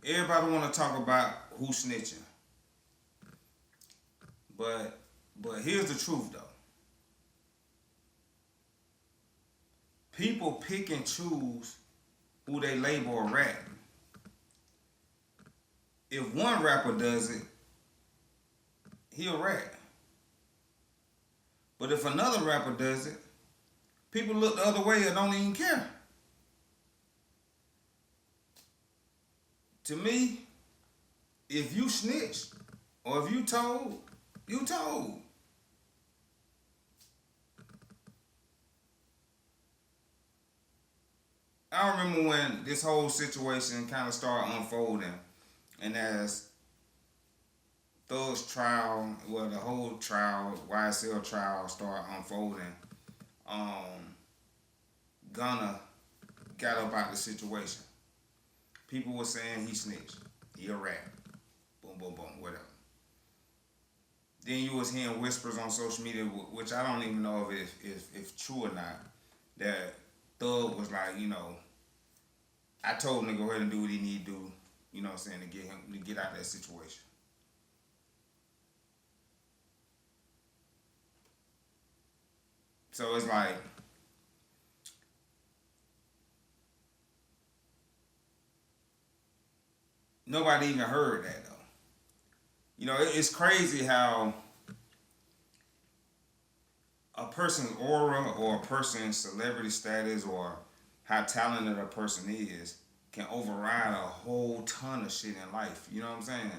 everybody want to talk about who snitching, but here's the truth though. People pick and choose who they label a rap. If one rapper does it, he a rat. But if another rapper does it, people look the other way and don't even care. To me, if you snitch or if you told, you told. I remember when this whole situation kind of started unfolding, and as Thug's trial, well, the whole trial, YSL trial started unfolding, um, Gunna got up out the situation. People were saying he snitched, he a rat, boom, boom, boom, whatever. Then you was hearing whispers on social media, which I don't even know if true or not, that Thug was like, I told him to go ahead and do what he need to do, what I'm saying, to get out of that situation. So it's like nobody even heard that though. It's crazy how a person's aura or a person's celebrity status or how talented a person is can override a whole ton of shit in life. You know what I'm saying?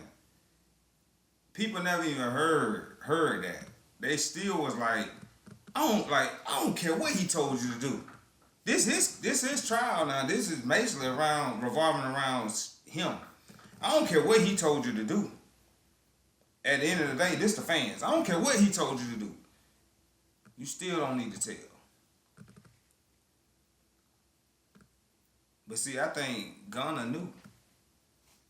People never even heard that. They still was like, I don't care what he told you to do. This is trial now. This is basically revolving around him. I don't care what he told you to do. At the end of the day, this the fans. I don't care what he told you to do. You still don't need to tell. But see, I think Gunna knew.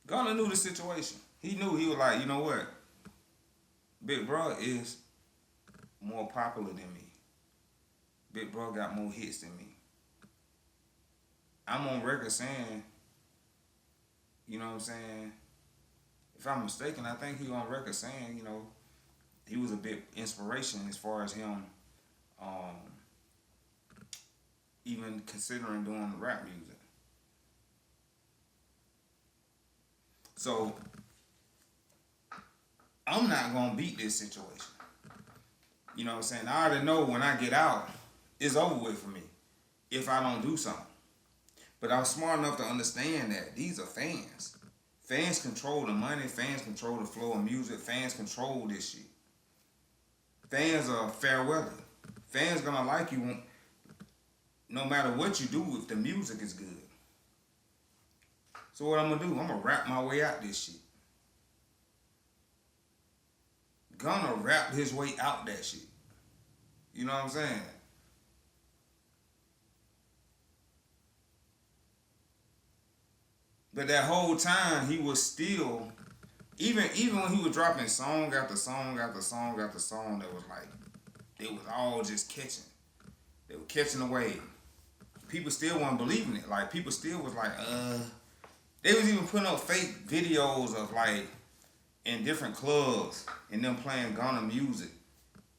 Gunna knew the situation. He knew. He was like, you know what? Big Bro is more popular than me. Big Bro got more hits than me. I'm on record saying, you know what I'm saying? If I'm mistaken, I think he on record saying, he was a big inspiration as far as him um, even considering doing rap music. So I'm not gonna beat this situation. You know what I'm saying? I already know when I get out, it's over with for me if I don't do something. But I'm smart enough to understand that these are fans. Fans control the money, fans control the flow of music, fans control this shit. Fans are fair weather. Fans gonna like you no matter what you do if the music is good. So what I'm gonna do, I'm gonna rap my way out this shit. Gunna rapped his way out that shit. You know what I'm saying? But that whole time he was still, even when he was dropping song after song after song after song, that was like, it was all just catching. They were catching the wave. People still weren't believing it. Like people still was like, They was even putting up fake videos of like in different clubs and them playing Gunna music,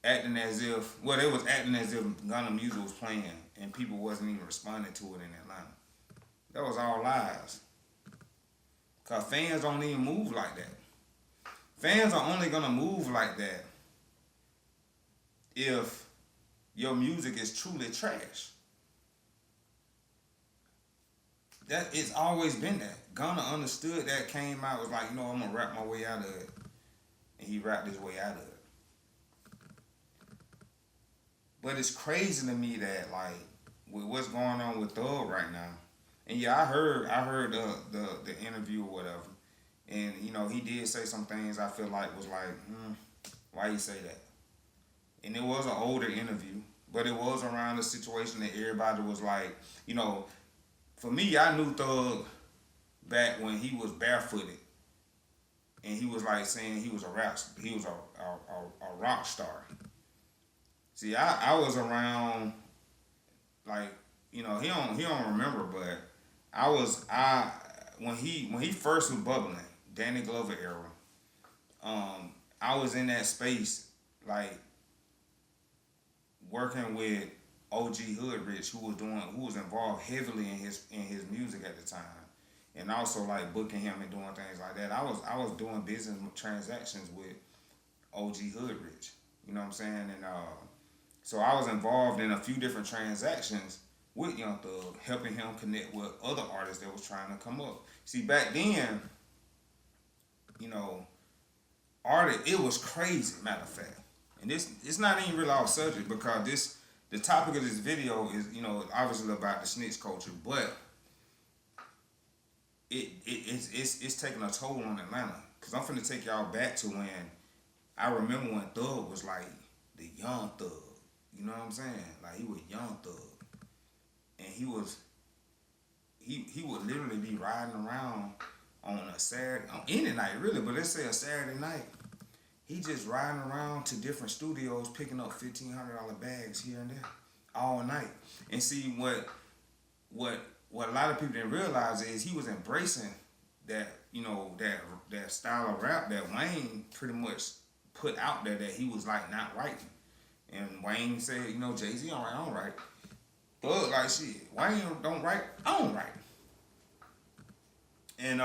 acting as if, well, they was acting as if Gunna music was playing and people wasn't even responding to it in Atlanta. That was all lies. Cause fans don't even move like that. Fans are only gonna move like that if your music is truly trash. That it's always been that. Gunna understood that, came out, was like, I'm gonna rap my way out of it. And he rapped his way out of it. But it's crazy to me that like with what's going on with Thug right now. And yeah, I heard the interview or whatever. And he did say some things I feel like was like, why you say that? And it was an older interview, but it was around the situation that everybody was like, for me, I knew Thug back when he was barefooted, and he was like saying he was a rock star. See, I was around, like, he don't remember, but when he first was bubbling, Danny Glover era, I was in that space like working with OG Hood Rich, who was involved heavily in his music at the time, and also like booking him and doing things like that. I was doing business transactions with OG Hood Rich, you know what I'm saying, and so I was involved in a few different transactions with Young Thug, helping him connect with other artists that was trying to come up. See, back then, you know, it was crazy. Matter of fact, and it's not even really off subject because the topic of this video is, you know, obviously about the snitch culture, but it's taking a toll on Atlanta. Cause I'm finna take y'all back to when I remember when Thug was like the young Thug. You know what I'm saying? Like he was young Thug, and he would literally be riding around on a Saturday, on any night really, but let's say a Saturday night. He just riding around to different studios picking up $1,500 bags here and there all night. And see what a lot of people didn't realize is he was embracing that, you know, that style of rap that Wayne pretty much put out there that he was like not writing. And Wayne said, you know, Jay-Z don't write, I don't write. Thug like shit. Wayne don't write, I don't write. And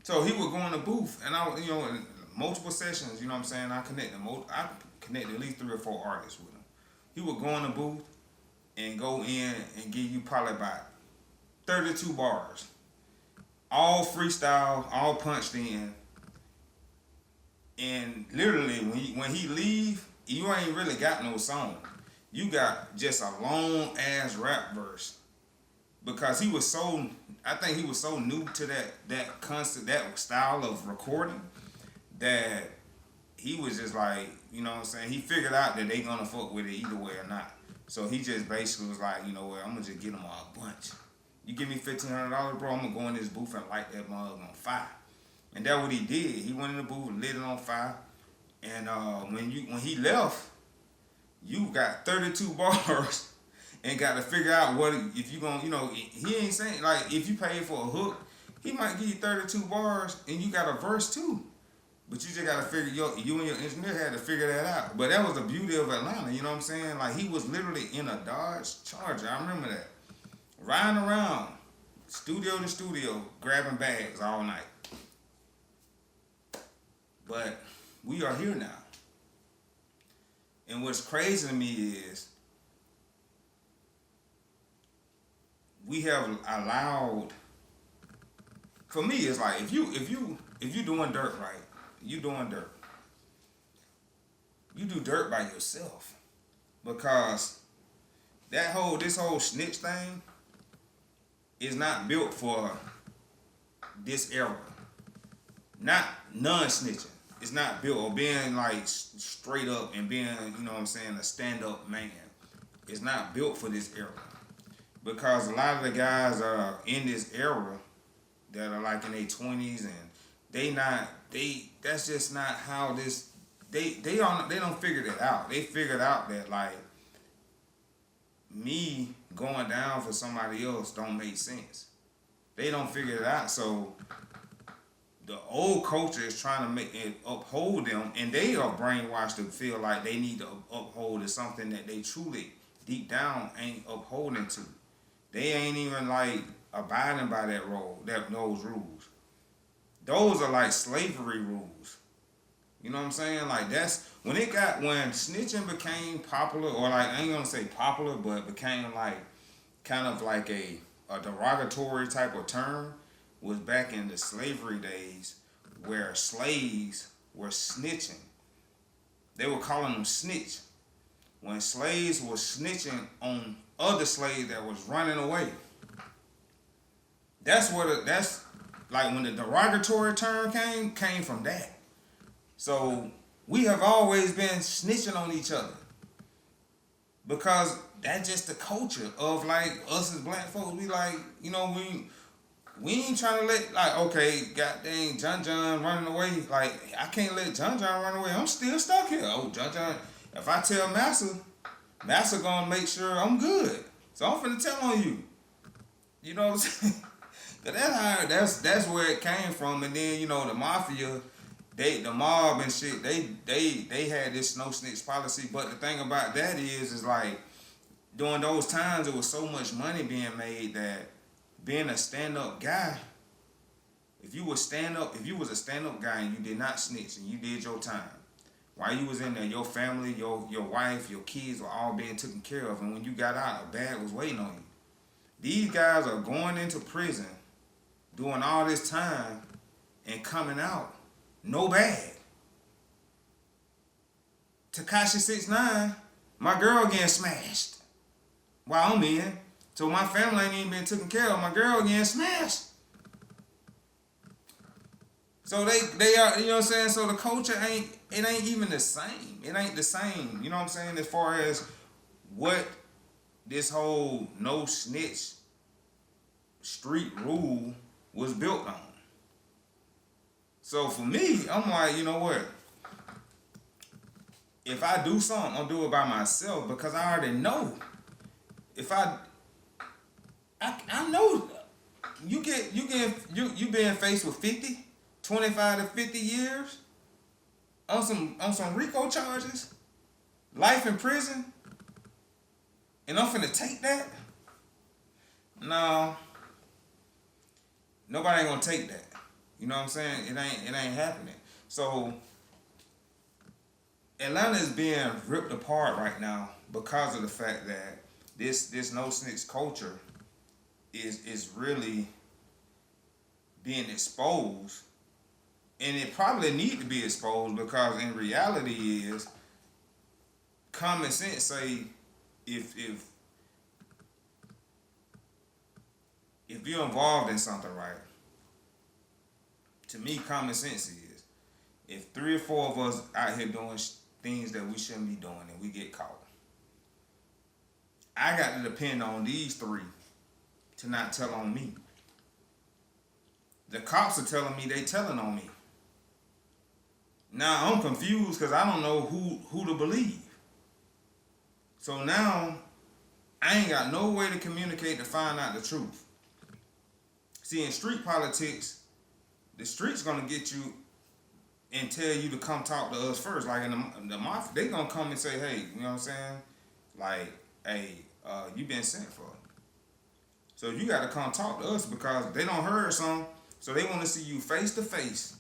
so he would go in the booth, and I, you know, in multiple sessions, you know what I'm saying, I connected at least 3 or 4 artists with him. He would go in the booth and go in and give you probably about 32 bars. All freestyle, all punched in. And literally, when he leave, you ain't really got no song. You got just a long ass rap verse. Because he was so, I think he was so new to that style of recording that he was just like, you know what I'm saying, he figured out that they gonna fuck with it either way or not. So he just basically was like, you know what, I'm gonna just get them a bunch. You give me $1,500, bro, I'm gonna go in this booth and light that mug on fire. And that's what he did. He went in the booth, lit it on fire, and when he left, you got 32 bars and got to figure out what, if you gonna, you know, he ain't saying, like, if you pay for a hook, he might give you 32 bars and you got a verse too. But you just got to figure, you and your engineer had to figure that out. But that was the beauty of Atlanta, you know what I'm saying? Like, he was literally in a Dodge Charger, I remember that. Riding around, studio to studio, grabbing bags all night. But we are here now. And what's crazy to me is we have allowed, for me it's like if you doing dirt right, you doing dirt. You do dirt by yourself. Because this whole snitch thing is not built for this era. Not non-snitching. It's not built, or being like straight up and being, you know what I'm saying, a stand-up man. It's not built for this era. Because a lot of the guys are in this era that are like in their 20s and that's just not how this, they don't figure that out. They figured out that like me going down for somebody else don't make sense. They don't figure it out. So the old culture is trying to make it uphold them, and they are brainwashed to feel like they need to uphold to something that they truly deep down ain't upholding to. They ain't even like abiding by those rules. Those are like slavery rules. You know what I'm saying? Like that's when snitching became popular, or like I ain't gonna say popular, but became like kind of like a derogatory type of term, was back in the slavery days where slaves were snitching. They were calling them snitch. When slaves were snitching on other slaves that was running away. That's like when the derogatory term came from that. So we have always been snitching on each other. Because that's just the culture of like us as black folks. We like, you know, we ain't trying to let, like, okay, goddamn John running away. Like, I can't let John run away. I'm still stuck here. Oh, John, if I tell Massa gonna make sure I'm good. So I'm finna tell on you. You know what I'm saying? That's where it came from. And then the mafia, the mob and shit, they had this no snitch policy. But the thing about that is like during those times, there was so much money being made that being a stand up guy, if you was a stand up guy and you did not snitch and you did your time, while you was in there, your family, your wife, your kids were all being taken care of, and when you got out, a bag was waiting on you. These guys are going into prison, doing all this time, and coming out no bag. Tekashi 6ix9ine, my girl getting smashed while I'm in. So my family ain't even been taken care of. My girl getting smashed. So they are, you know what I'm saying? So the culture ain't even the same. It ain't the same, you know what I'm saying, as far as what this whole no snitch street rule was built on. So for me, I'm like, you know what? If I do something, I'll do it by myself because I already know. If I know you being faced with 50, 25 to 50 years on some RICO charges, life in prison, and I'm finna take that? No. Nobody ain't gonna take that. You know what I'm saying? It ain't happening. So Atlanta is being ripped apart right now because of the fact that this no snitch culture is really being exposed, and it probably need to be exposed because in reality is common sense say if you're involved in something, right, to me common sense is if 3 or 4 of us out here doing things that we shouldn't be doing and we get caught, I got to depend on these 3 to not tell on me. The cops are telling me they telling on me. Now I'm confused because I don't know who to believe. So now I ain't got no way to communicate to find out the truth. See, in street politics, the street's gonna get you and tell you to come talk to us first. Like in the mafia, they gonna come and say, hey, you know what I'm saying? Like, hey, you been sent for. So you gotta come talk to us because they don't heard something. So they wanna see you face to face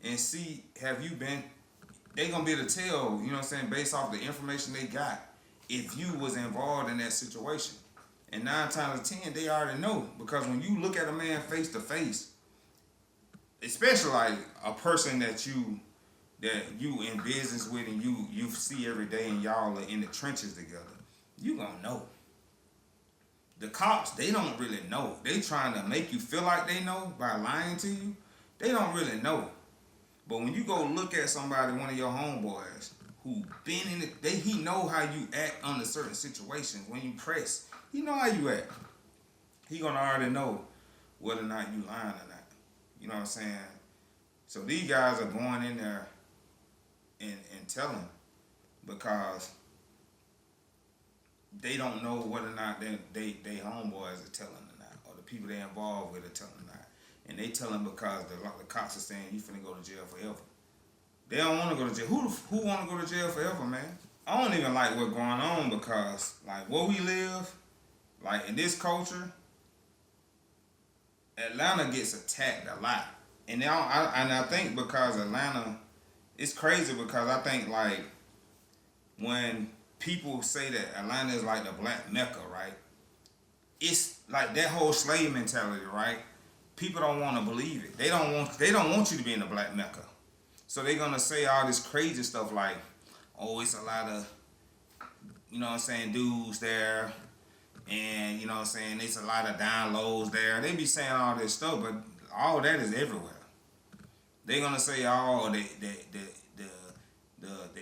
and see, have you been, they gonna be able to tell, you know what I'm saying, based off the information they got, if you was involved in that situation. And 9 times out of 10, they already know. Because when you look at a man face to face, especially like a person that you in business with and you see every day and y'all are in the trenches together, you gonna know. The cops, they don't really know. They trying to make you feel like they know by lying to you. They don't really know. But when you go look at somebody, one of your homeboys, who been in it, he know how you act under certain situations. When you press, he know how you act. He gonna already know whether or not you lying or not. You know what I'm saying? So these guys are going in there and telling because they don't know whether or not they homeboys are telling or not, or the people they involved with are telling or not. And they telling because the cops are saying you finna go to jail forever. They don't want to go to jail. Who want to go to jail forever, man? I don't even like what's going on because like where we live, like in this culture, Atlanta gets attacked a lot. And now I think because Atlanta, it's crazy because I think like when people say that Atlanta is like the black Mecca, right? It's like that whole slave mentality, right? People don't want to believe it. They don't want you to be in the black Mecca. So they're gonna say all this crazy stuff like, oh, it's a lot of, you know what I'm saying, dudes there, and you know what I'm saying, it's a lot of downloads there. They be saying all this stuff, but all that is everywhere. They're gonna say, oh, the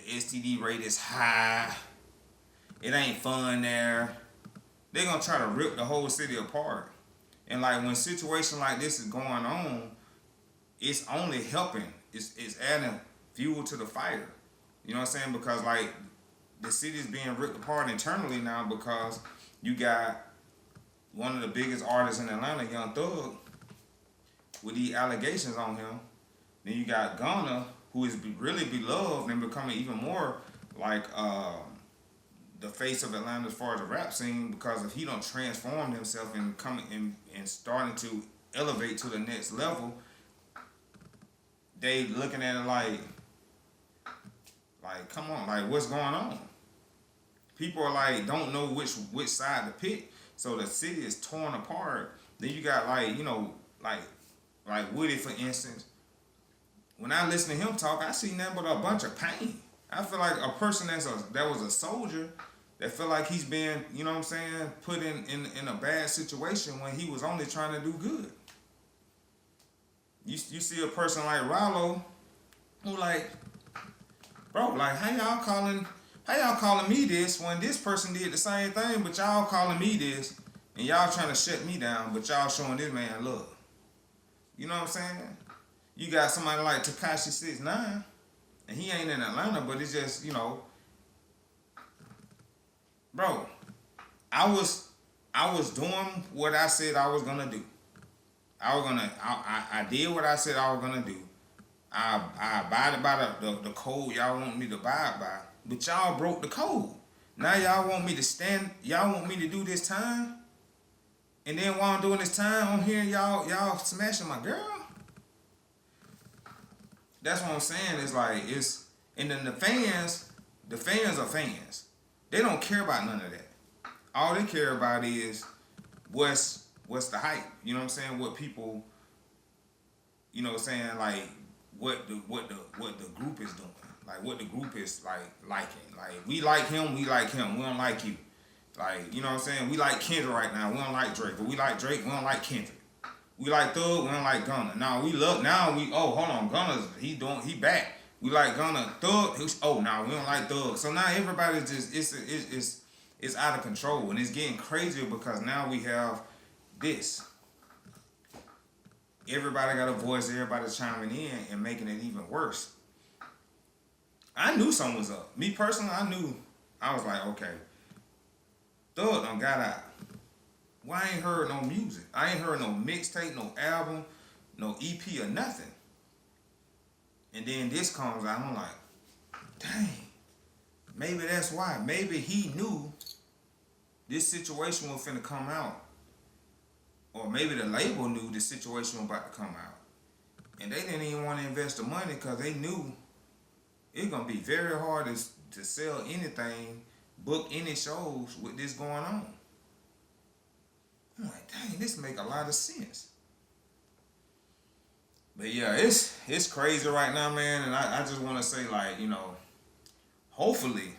STD rate is high. It ain't fun there. They're gonna try to rip the whole city apart. And like when situations like this is going on, it's only helping. It's adding fuel to the fire. You know what I'm saying? Because like the city is being ripped apart internally now because you got one of the biggest artists in Atlanta, Young Thug. with these allegations on him. Then you got Gunna, who is really beloved and becoming even more like the face of Atlanta as far as the rap scene, because if he don't transform himself and coming and starting to elevate to the next level, they looking at it like come on, like what's going on? People are like don't know which side to pick, so the city is torn apart. Then you got like Woody, for instance. When I listen to him talk, I see nothing but a bunch of pain. I feel like a person that was a soldier that feel like he's been, you know what I'm saying, put in a bad situation when he was only trying to do good. You see a person like Rollo who like, bro, like how y'all calling me this when this person did the same thing, but y'all calling me this and y'all trying to shut me down, but y'all showing this man love. You know what I'm saying? You got somebody like Tekashi 6ix9ine, and he ain't in Atlanta, but it's just, you know, bro, I was doing what I said I was gonna do. I did what I said I was gonna do. I abided by the code y'all want me to abide by, but y'all broke the code. Now y'all want me to do this time, and then while I'm doing this time, I'm hearing y'all smashing my girl. That's what I'm saying. It's like and then the fans are fans. They don't care about none of that. All they care about is what's the hype. You know what I'm saying? What people, you know what I'm saying, like what the group is doing. Like what the group is liking. Like we like him, we don't like you. Like, you know what I'm saying? We like Kendrick right now, we don't like Drake. But we like Drake, we don't like Kendrick. We like Thug, we don't like Gunna. Hold on, Gunna's he back. We like Gunna, Thug. We don't like Thug. So now everybody's just it's out of control, and it's getting crazier because now we have this. Everybody got a voice. Everybody's chiming in and making it even worse. I knew something was up. Me personally, I knew. I was like, okay, Thug done got out. Well, I ain't heard no music. I ain't heard no mixtape, no album, no EP or nothing. And then this comes out, I'm like, dang, maybe that's why. Maybe he knew this situation was finna come out. Or maybe the label knew this situation was about to come out. And they didn't even want to invest the money because they knew it's going to be very hard to sell anything, book any shows with this going on. I'm like, dang, this make a lot of sense. But yeah, it's crazy right now, man. And I just want to say, like, you know, hopefully,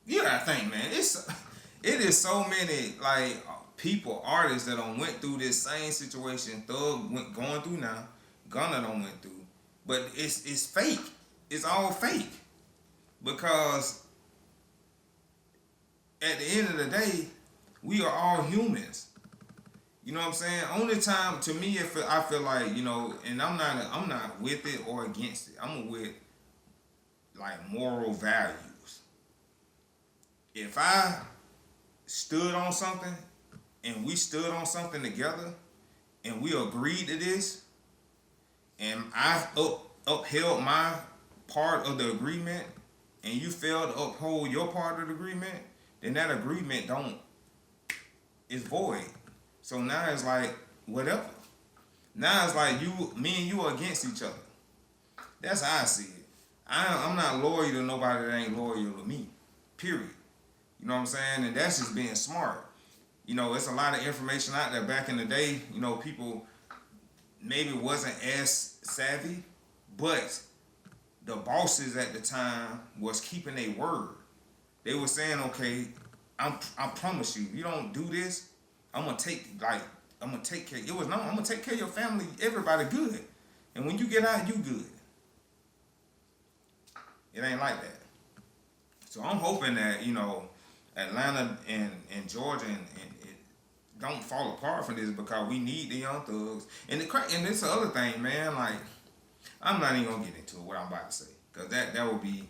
you gotta think, man. It is so many like people, artists that done went through this same situation. Thug going through now. Gunna done went through, but it's fake. It's all fake because at the end of the day, we are all humans. You know what I'm saying? Only time to me, if I feel like, you know, and I'm not with it or against it. I'm with like moral values. If I stood on something and we stood on something together and we agreed to this and I upheld my part of the agreement and you failed to uphold your part of the agreement, then that agreement is void. So now it's like whatever. Now it's like me and you are against each other. That's how I see it. I'm not loyal to nobody that ain't loyal to me. Period. You know what I'm saying? And that's just being smart. You know, it's a lot of information out there. Back in the day, you know, people maybe wasn't as savvy, but the bosses at the time was keeping their word. They were saying, okay, I promise you, you don't do this, I'm gonna take care. I'm gonna take care of your family, everybody good. And when you get out, you good. It ain't like that. So I'm hoping that, you know, Atlanta and Georgia and it don't fall apart from this because we need the young thugs. And this the other thing, man, like, I'm not even gonna get into what I'm about to say. Cause that would be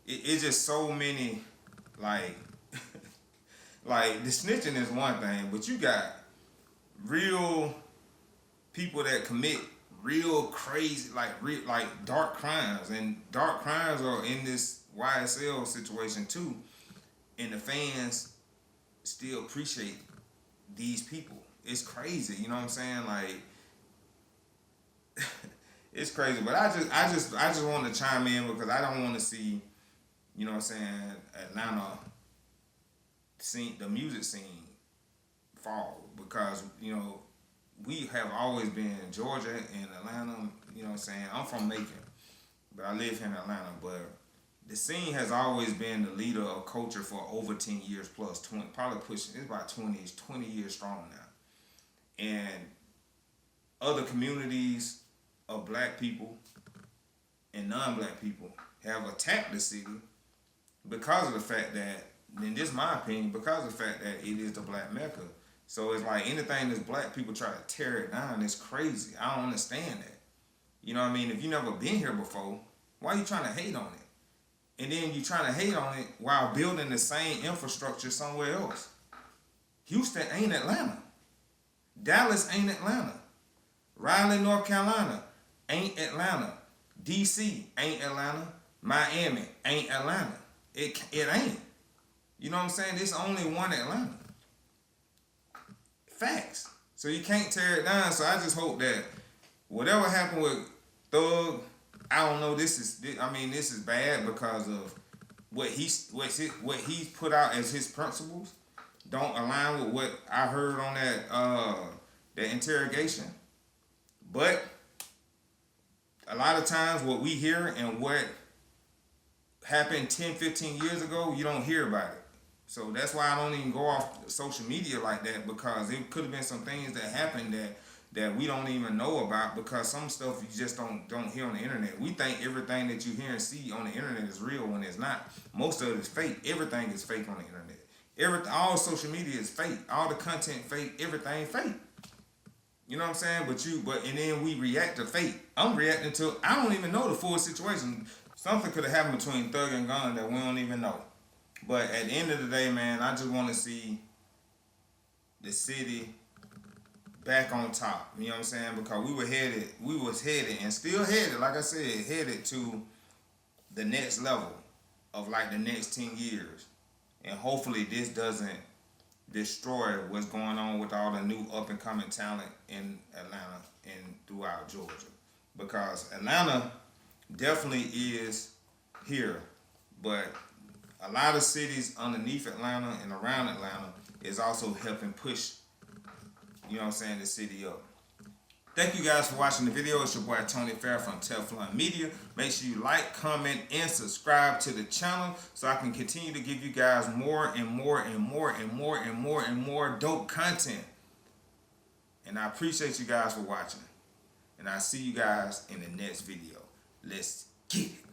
it's just so many like like the snitching is one thing, but you got real people that commit real crazy, like dark crimes, and dark crimes are in this YSL situation too, and the fans still appreciate these people. It's crazy, you know what I'm saying? Like, it's crazy. But I just want to chime in because I don't want to see, you know what I'm saying, Atlanta scene, the music scene fall, because you know we have always been Georgia and Atlanta. You know what I'm saying? I'm from Macon, but I live here in Atlanta. But the scene has always been the leader of culture for over 10 years plus, 20, probably pushing, it's about 20 years strong now. And other communities of black people and non-black people have attacked the city because of the fact that, and this is my opinion, because of the fact that it is the black Mecca. So it's like anything that's black, people try to tear it down. It's crazy. I don't understand that. You know what I mean? If you never been here before, why are you trying to hate on it? And then you trying to hate on it while building the same infrastructure somewhere else. Houston ain't Atlanta. Dallas ain't Atlanta. Raleigh, North Carolina ain't Atlanta. DC ain't Atlanta. Miami ain't Atlanta. It ain't. You know what I'm saying? There's only one Atlanta. Facts. So you can't tear it down. So I just hope that whatever happened with Thug, I don't know. This is bad because of what he's put out as his principles don't align with what I heard on that interrogation. But a lot of times what we hear and what happened 10, 15 years ago, you don't hear about it. So that's why I don't even go off social media like that, because it could have been some things that happened that we don't even know about, because some stuff you just don't hear on the internet. We think everything that you hear and see on the internet is real when it's not. Most of it is fake. Everything is fake on the internet. All social media is fake. All the content fake. Everything fake. You know what I'm saying? And then we react to fake. I'm reacting to, I don't even know the full situation. Something could have happened between Thug and Gunna that we don't even know. But at the end of the day, man, I just want to see the city back on top. You know what I'm saying? Because we was headed and still headed, like I said, headed to the next level of like the next 10 years. And hopefully this doesn't destroy what's going on with all the new up and coming talent in Atlanta and throughout Georgia. Because Atlanta definitely is here, but a lot of cities underneath Atlanta and around Atlanta is also helping push, you know what I'm saying, the city up. Thank you guys for watching the video. It's your boy Tony Fair from Teflon Media. Make sure you like, comment, and subscribe to the channel so I can continue to give you guys more and more and more and more and more and more dope content. And I appreciate you guys for watching. And I'll see you guys in the next video. Let's get it.